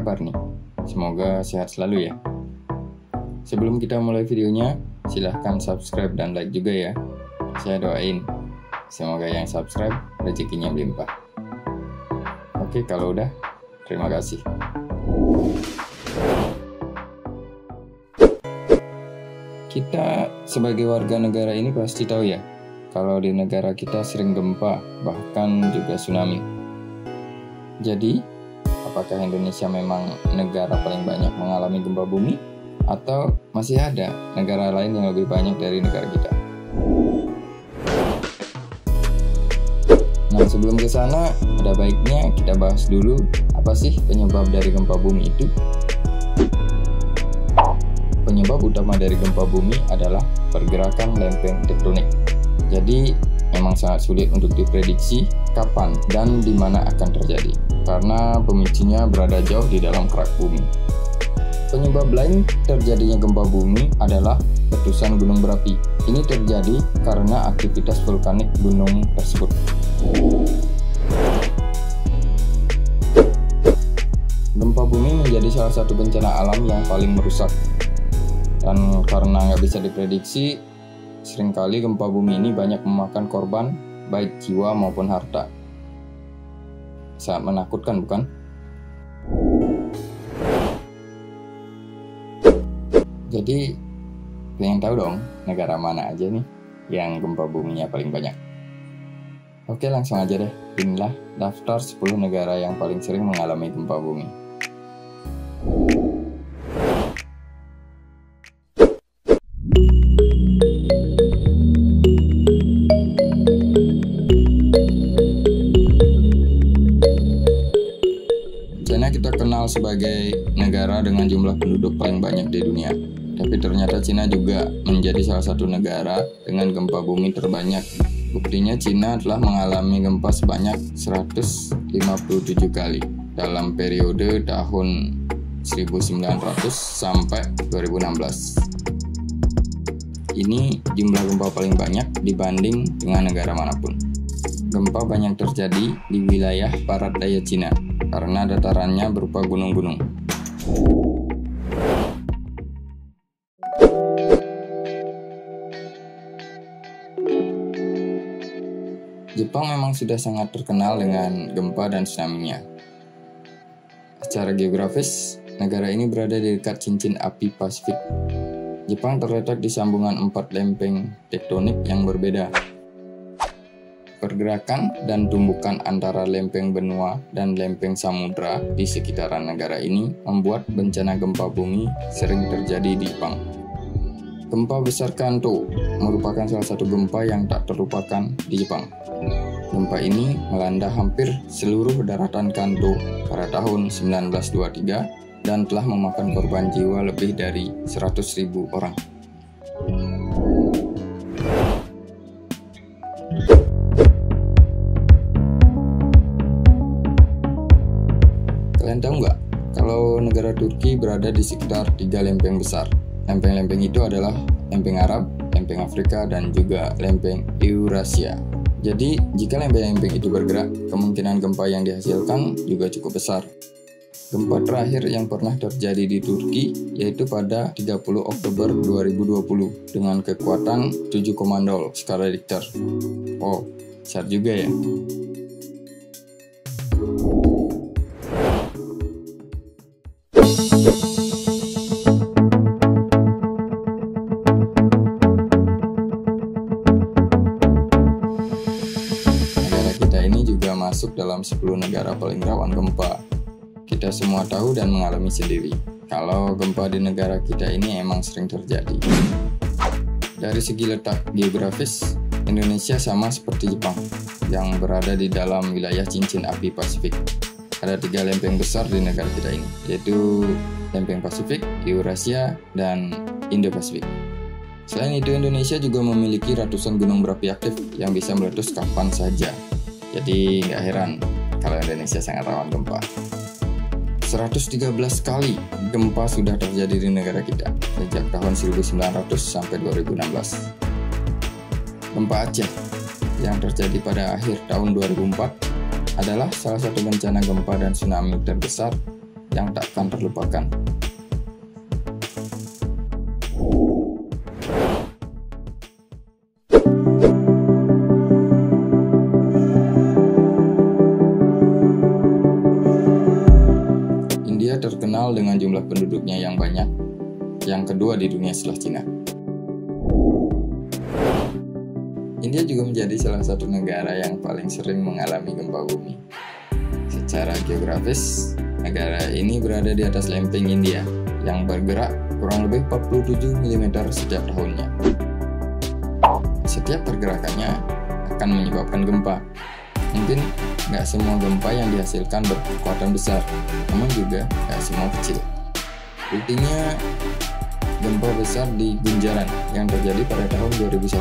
kabar nih? Semoga sehat selalu ya. Sebelum kita mulai videonya, silahkan subscribe dan like juga ya. Saya doain, semoga yang subscribe rezekinya melimpah. Oke, kalau udah, terima kasih. Kita sebagai warga negara ini pasti tahu ya, kalau di negara kita sering gempa, bahkan juga tsunami. Jadi, apakah Indonesia memang negara paling banyak mengalami gempa bumi? Atau masih ada negara lain yang lebih banyak dari negara kita? Nah, sebelum ke sana, ada baiknya kita bahas dulu apa sih penyebab dari gempa bumi itu. Penyebab utama dari gempa bumi adalah pergerakan lempeng tektonik. Jadi, memang sangat sulit untuk diprediksi kapan dan di mana akan terjadi, karena pemicunya berada jauh di dalam kerak bumi. Penyebab lain terjadinya gempa bumi adalah letusan gunung berapi. Ini terjadi karena aktivitas vulkanik gunung tersebut. Gempa bumi menjadi salah satu bencana alam yang paling merusak. Dan karena nggak bisa diprediksi, seringkali gempa bumi ini banyak memakan korban, baik jiwa maupun harta. Sangat menakutkan, bukan? Jadi, pengen tahu dong negara mana aja nih yang gempa buminya paling banyak? Oke, langsung aja deh. Inilah daftar 10 negara yang paling sering mengalami gempa bumi. China kita kenal sebagai negara dengan jumlah penduduk paling banyak di dunia. Tapi ternyata Cina juga menjadi salah satu negara dengan gempa bumi terbanyak. Buktinya Cina telah mengalami gempa sebanyak 157 kali dalam periode tahun 1900 sampai 2016. Ini jumlah gempa paling banyak dibanding dengan negara manapun. Gempa banyak terjadi di wilayah barat daya Cina karena datarannya berupa gunung-gunung. Jepang memang sudah sangat terkenal dengan gempa dan tsunami-nya. Secara geografis, negara ini berada di dekat cincin api Pasifik. Jepang terletak di sambungan 4 lempeng tektonik yang berbeda. Pergerakan dan tumbukan antara lempeng benua dan lempeng samudra di sekitaran negara ini membuat bencana gempa bumi sering terjadi di Jepang. Gempa besar Kanto merupakan salah satu gempa yang tak terlupakan di Jepang. Gempa ini melanda hampir seluruh daratan Kanto pada tahun 1923 dan telah memakan korban jiwa lebih dari 100.000 orang. Kalian tahu nggak kalau negara Turki berada di sekitar 3 lempeng besar? Lempeng-lempeng itu adalah lempeng Arab, lempeng Afrika, dan juga lempeng Eurasia. Jadi, jika lempeng-lempeng itu bergerak, kemungkinan gempa yang dihasilkan juga cukup besar. Gempa terakhir yang pernah terjadi di Turki yaitu pada 30 Oktober 2020 dengan kekuatan 7,0 skala Richter. Oh, besar juga ya. Masuk dalam 10 negara paling rawan gempa. Kita semua tahu dan mengalami sendiri kalau gempa di negara kita ini emang sering terjadi. Dari segi letak geografis, Indonesia sama seperti Jepang yang berada di dalam wilayah cincin api Pasifik. Ada 3 lempeng besar di negara kita ini, yaitu lempeng Pasifik, Eurasia, dan Indo-Pasifik. Selain itu, Indonesia juga memiliki ratusan gunung berapi aktif yang bisa meletus kapan saja. Jadi nggak heran kalau Indonesia sangat rawan gempa. 113 kali gempa sudah terjadi di negara kita sejak tahun 1900 sampai 2016. Gempa Aceh yang terjadi pada akhir tahun 2004 adalah salah satu bencana gempa dan tsunami terbesar yang tak akan terlupakan. India terkenal dengan jumlah penduduknya yang banyak, yang kedua di dunia setelah Cina. India juga menjadi salah satu negara yang paling sering mengalami gempa bumi. Secara geografis, negara ini berada di atas lempeng India yang bergerak kurang lebih 47 mm setiap tahunnya. Setiap pergerakannya akan menyebabkan gempa. Mungkin nggak semua gempa yang dihasilkan berkekuatan besar, namun juga nggak semua kecil. Buktinya, gempa besar di Gunjaran yang terjadi pada tahun 2001.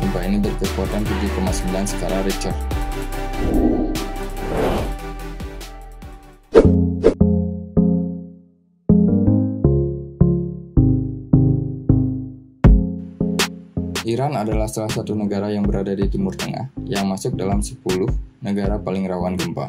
Gempa ini berkekuatan 7,9 skala Richter. Iran adalah salah satu negara yang berada di Timur Tengah yang masuk dalam 10 negara paling rawan gempa.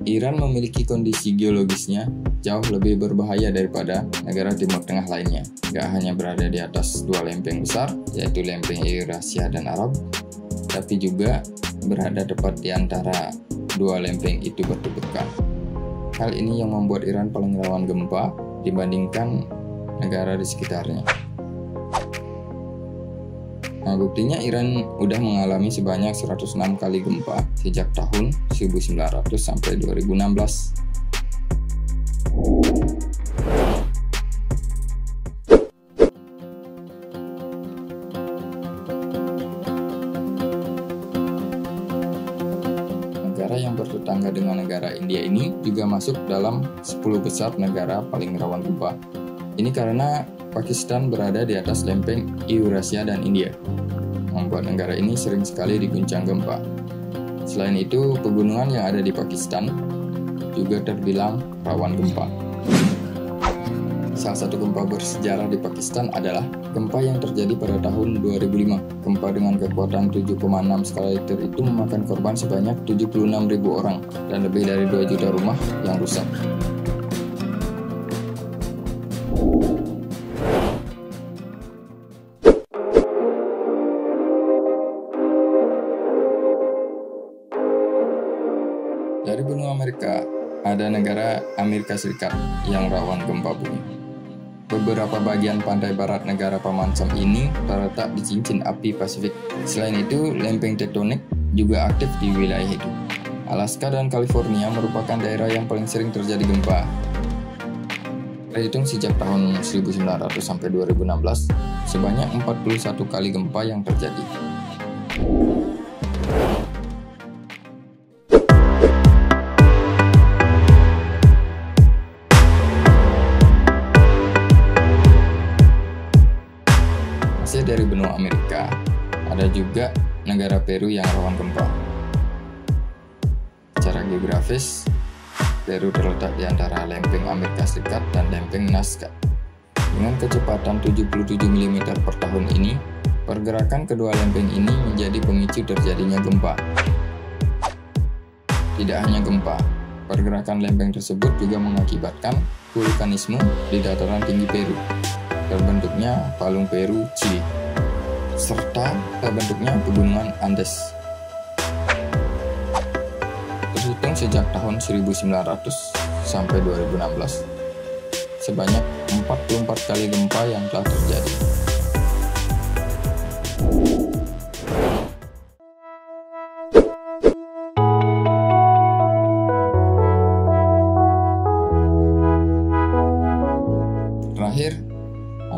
Iran memiliki kondisi geologisnya jauh lebih berbahaya daripada negara Timur Tengah lainnya. Gak hanya berada di atas dua lempeng besar, yaitu lempeng Eurasia dan Arab, tapi juga berada tepat di antara dua lempeng itu bertuburkan. Hal ini yang membuat Iran paling rawan gempa dibandingkan negara di sekitarnya. Nah, buktinya Iran udah mengalami sebanyak 106 kali gempa sejak tahun 1900 sampai 2016. Negara yang bertetangga dengan negara India ini juga masuk dalam 10 besar negara paling rawan gempa. Ini karena Pakistan berada di atas lempeng Eurasia dan India, membuat negara ini sering sekali diguncang gempa. Selain itu, pegunungan yang ada di Pakistan juga terbilang rawan gempa. Salah satu gempa bersejarah di Pakistan adalah gempa yang terjadi pada tahun 2005. Gempa dengan kekuatan 7,6 skala Richter itu memakan korban sebanyak 76.000 orang dan lebih dari 2 juta rumah yang rusak. Dari benua Amerika, ada negara Amerika Serikat yang rawan gempa bumi. Beberapa bagian pantai barat negara Paman Sam ini terletak di cincin api Pasifik. Selain itu, lempeng tektonik juga aktif di wilayah itu. Alaska dan California merupakan daerah yang paling sering terjadi gempa. Terhitung sejak tahun 1900 sampai 2016, sebanyak 41 kali gempa yang terjadi. Dari benua Amerika, ada juga negara Peru yang rawan gempa. Secara geografis, Peru terletak di antara lempeng Amerika Serikat dan lempeng Nazca. Dengan kecepatan 77 mm per tahun ini, pergerakan kedua lempeng ini menjadi pemicu terjadinya gempa. Tidak hanya gempa, pergerakan lempeng tersebut juga mengakibatkan vulkanisme di dataran tinggi Peru. Terbentuknya palung Peru, Chili, serta terbentuknya pegunungan Andes. Terhitung sejak tahun 1900 sampai 2016, sebanyak 44 kali gempa yang telah terjadi. Terakhir,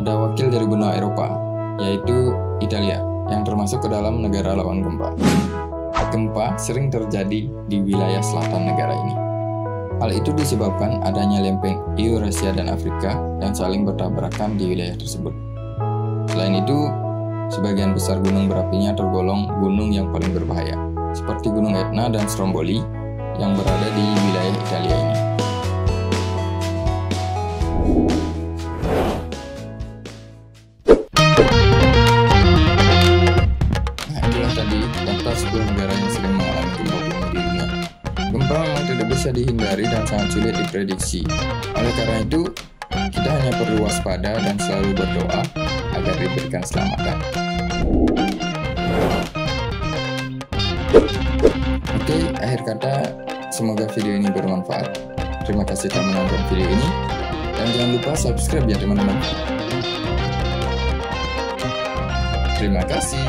ada wakil dari benua Eropa, yaitu Italia, yang termasuk ke dalam negara rawan gempa. Gempa sering terjadi di wilayah selatan negara ini. Hal itu disebabkan adanya lempeng Eurasia dan Afrika yang saling bertabrakan di wilayah tersebut. Selain itu, sebagian besar gunung berapinya tergolong gunung yang paling berbahaya, seperti Gunung Etna dan Stromboli yang berada di wilayah Italia ini. Nah, itulah tadi daftar 10 negara yang sering mengalami gempa bumi di dunia. Gempa gempa memang tidak bisa dihindari dan sangat sulit diprediksi. Oleh karena itu, kita hanya perlu waspada dan selalu berdoa agar diberikan keselamatan. Oke, akhir kata, semoga video ini bermanfaat. Terima kasih telah menonton video ini, dan jangan lupa subscribe ya teman-teman. Terima kasih.